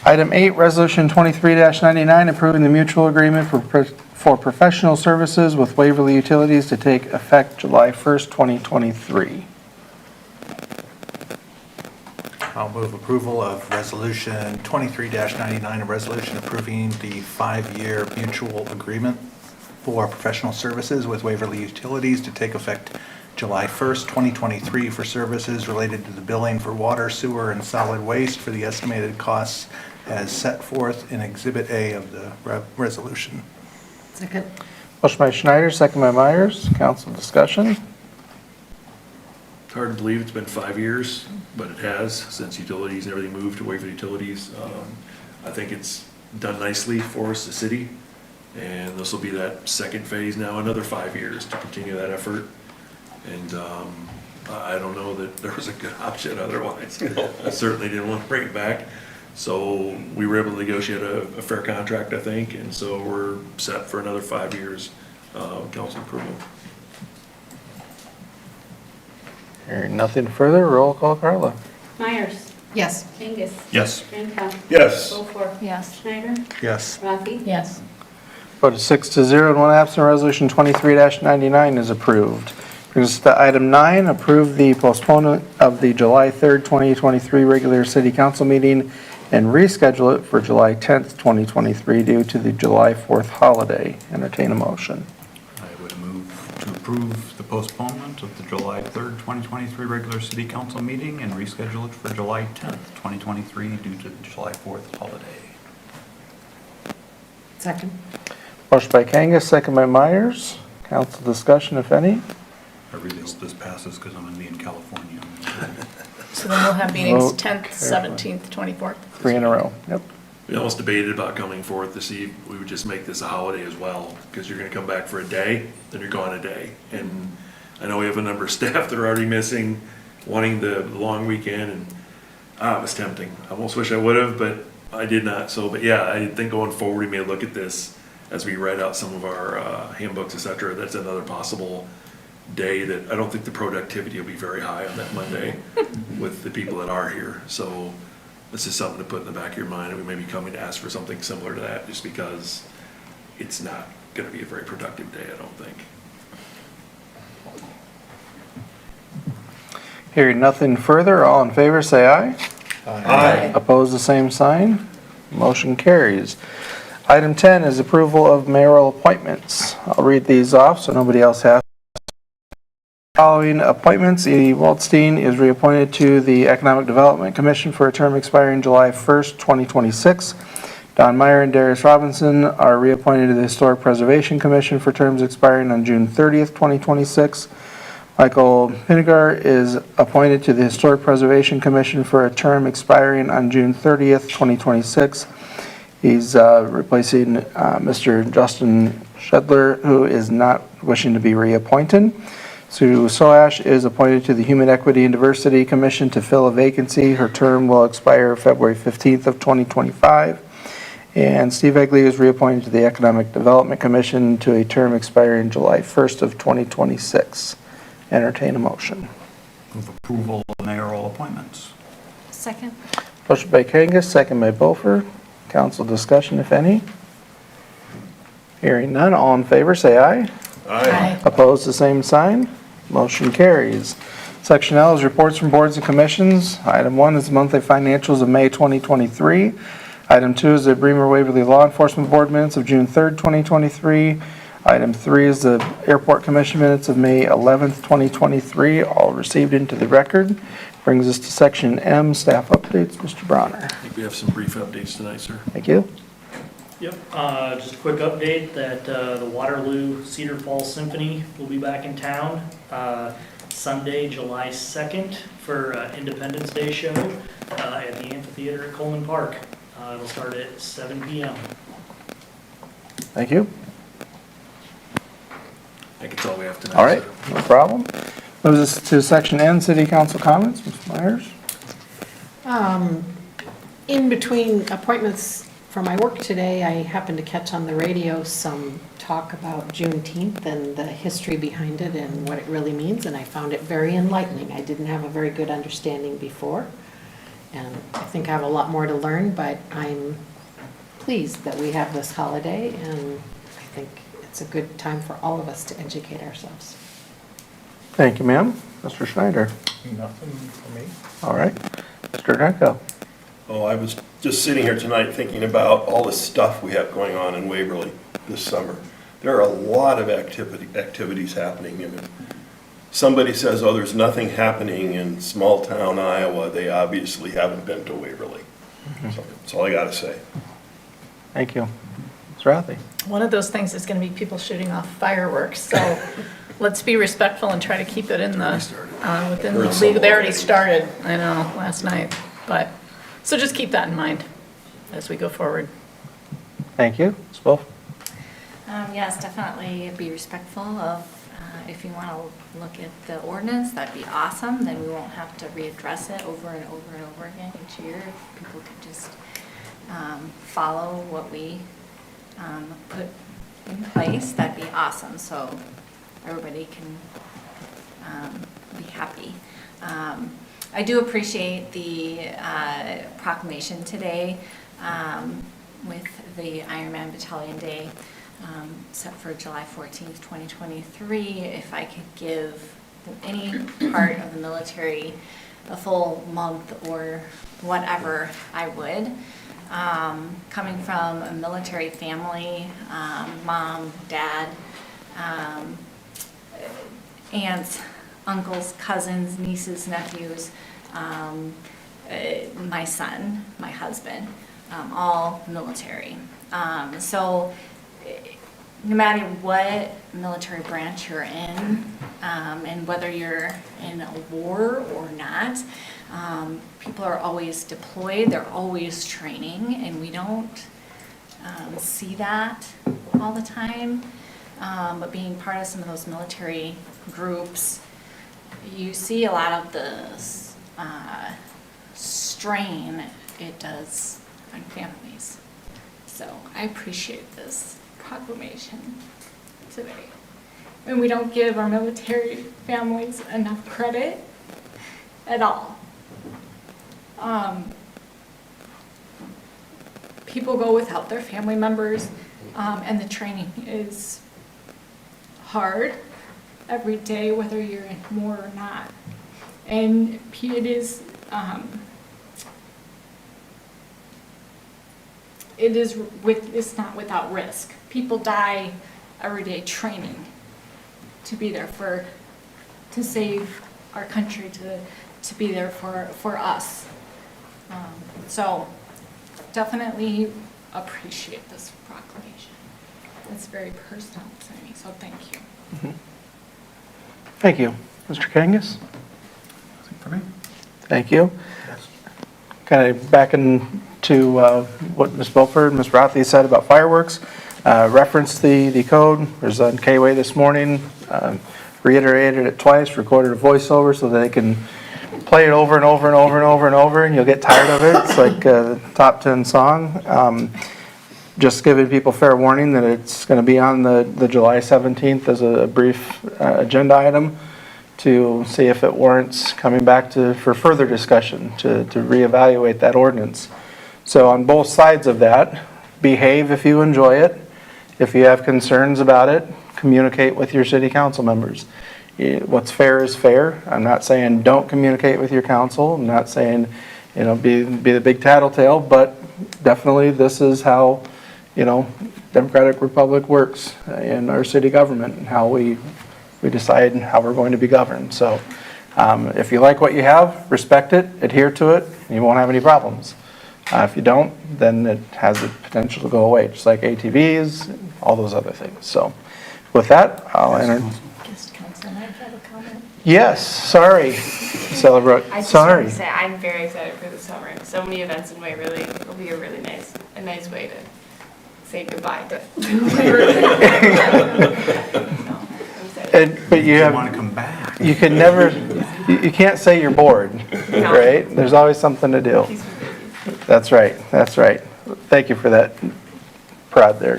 Item 8, Resolution 23-99, approving the mutual agreement for professional services with Waverly Utilities to take effect July 1st, 2023. I'll move approval of Resolution 23-99, a resolution approving the 5-year mutual agreement for professional services with Waverly Utilities to take effect July 1st, 2023 for services related to the billing for water, sewer, and solid waste for the estimated costs as set forth in Exhibit A of the resolution. Second. Motion by Schneider, second by Meyers. Council discussion. It's hard to believe it's been 5 years, but it has since utilities and everything moved to Waverly Utilities. I think it's done nicely for us, the city, and this will be that second phase now, another 5 years to continue that effort. And I don't know that there was a good option otherwise. I certainly didn't want to bring it back. So we were able to negotiate a fair contract, I think, and so we're set for another 5 years, council approval. Hearing nothing further, roll call, Carla. Myers. Yes. Kangas. Yes. Drenkow. Yes. Beaufore. Yes. Schneider. Yes. Rathe. Yes. Vote of 6-0 and 1 absent. Resolution 23-99 is approved. Brings us to item 9, approve the postponement of the July 3rd, 2023 regular city council meeting and reschedule it for July 10th, 2023 due to the July 4th holiday. Entertain a motion. I would move to approve the postponement of the July 3rd, 2023 regular city council meeting and reschedule it for July 10th, 2023 due to the July 4th holiday. Second. Motion by Kangas, second by Meyers. Council discussion, if any. I really hope this passes because I'm going to be in California. So then we'll have meetings Vote 10th, carefully. 17th, 24th. 3 in a row. Yep. We almost debated about coming forth to see if we would just make this a holiday as well, because you're gonna come back for a day, then you're gone a day. And I know we have a number of staff that are already missing, wanting the long weekend, and it was tempting. I almost wish I would have, but I did not. So, but yeah, I think going forward, we may look at this as we write out some of our handbooks, et cetera. That's another possible day that I don't think the productivity will be very high on that Monday with the people that are here. So this is something to put in the back of your mind, and we may be coming to ask for something similar to that, just because it's not going to be a very productive day, I don't think. Hearing nothing further, all in favor say aye. Aye. Opposed, the same sign. Motion carries. Item 10 is approval of mayoral appointments. I'll read these off so nobody else has. Following appointments, E. Waldstein is reappointed to the Economic Development Commission for a term expiring July 1st, 2026. Don Meyer and Darius Robinson are reappointed to the Historic Preservation Commission for terms expiring on June 30th, 2026. Michael Pinegar is appointed to the Historic Preservation Commission for a term expiring on June 30th, 2026. He's replacing Mr. Justin Shedler, who is not wishing to be reappointed. Sue Soash is appointed to the Human Equity and Diversity Commission to fill a vacancy. Her term will expire February 15th of 2025. And Steve Egley is reappointed to the Economic Development Commission to a term expiring July 1st of 2026. Entertain a motion. Move approval of mayoral appointments. Second. Motion by Kangas, second by Beaufort. Council discussion, if any. Hearing none, all in favor say aye. Aye. Opposed, the same sign. Motion carries. Section L is reports from boards and commissions. Item 1 is the monthly financials of May 2023. Item 2 is the Bremer Waverly Law Enforcement Board minutes of June 3rd, 2023. Item 3 is the Airport Commission minutes of May 11th, 2023, all received into the record. Brings us to Section M, staff updates. Mr. Bronner. I think we have some brief updates tonight, sir. Thank you. Yep, just a quick update that the Waterloo Cedar Falls Symphony will be back in town Sunday, July 2nd for Independence Day show at the amphitheater at Coleman Park. It'll start at 7 p.m. Thank you. I think it's all we have tonight. All right, no problem. Moves us to section N, city council comments. Ms. Meyers? In between appointments for my work today, I happened to catch on the radio some talk about Juneteenth and the history behind it and what it really means, and I found it very enlightening. I didn't have a very good understanding before, and I think I have a lot more to learn, but I'm pleased that we have this holiday, and I think it's a good time for all of us to educate ourselves. Thank you, ma'am. Mr. Schneider? Nothing for me. All right. Mr. Drenkow? Oh, I was just sitting here tonight thinking about all the stuff we have going on in Waverly this summer. There are a lot of activities happening. And if somebody says, oh, there's nothing happening in small town Iowa, they obviously haven't been to Waverly. So that's all I got to say. Thank you. Ms. Rathe? One of those things is going to be people shooting off fireworks, so let's be respectful and try to keep it in the, within the league. They already started, I know, last night, but, so just keep that in mind as we go forward. Thank you. Ms. Wolf? Yes, definitely be respectful of, if you want to look at the ordinance, that'd be awesome. Then we won't have to readdress it over and over and over again each year. If people could just follow what we put in place, that'd be awesome. So everybody can be happy. I do appreciate the proclamation today with the Ironman Battalion Day set for July 14th, 2023. If I could give any part of the military a full month or whatever, I would. Coming from a military family, mom, dad, aunts, uncles, cousins, nieces, nephews, my son, my husband, all military. So no matter what military branch you're in, and whether you're in a war or not, people are always deployed, they're always training, and we don't see that all the time. But being part of some of those military groups, you see a lot of the strain it does on families. So I appreciate this proclamation today. And we don't give our military families enough credit at all. People go without their family members, and the training is hard every day, whether you're in war or not. And it is, it's not without risk. People die every day training to be there to save our country, to be there for us. So definitely appreciate this proclamation. It's very personal to me, so thank you. Mm-hmm. Thank you. Mr. Kangas? Nothing for me. Thank you. Kind of back into what Ms. Beaufort and Ms. Rathe said about fireworks. Referenced the code. There's on K-Way this morning. Reiterated it twice, recorded a voiceover so that they can play it over and over and over and over and over, and you'll get tired of it. It's like the top 10 song. Just giving people fair warning that it's going to be on the July 17th as a brief agenda item to see if it warrants coming back for further discussion to reevaluate that ordinance. So on both sides of that, behave if you enjoy it. If you have concerns about it, communicate with your city council members. What's fair is fair. I'm not saying don't communicate with your council. I'm not saying, be the big tattletale, but definitely this is how, Democratic Republic works in our city government and how we decide how we're going to be governed. So if you like what you have, respect it, adhere to it, and you won't have any problems. If you don't, then it has the potential to go away, just like ATVs, and all those other things. So with that, I'll enter. Guest council might have a comment. Yes, sorry, Celebrate. I just Sorry. want to say I'm very excited for the summer. So many events in Waverly. It'll be a really nice way to say goodbye to Waverly. So I'm But you They want have, to come back. you can never, you can't say you're bored, right? There's always something to do. That's right, that's right. Thank you for that prod there,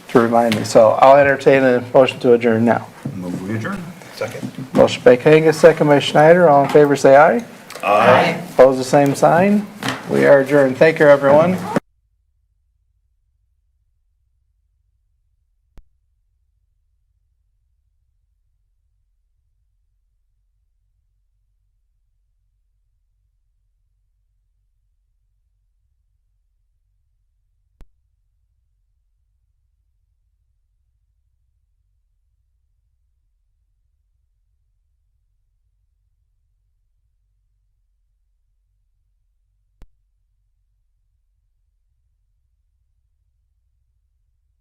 to remind me. So I'll entertain a motion to adjourn now. Move we adjourn. Second. Motion by Kangas, second by Schneider. All in favor, say aye. Aye. Opposed, the same sign. We are adjourned. Thank you, everyone.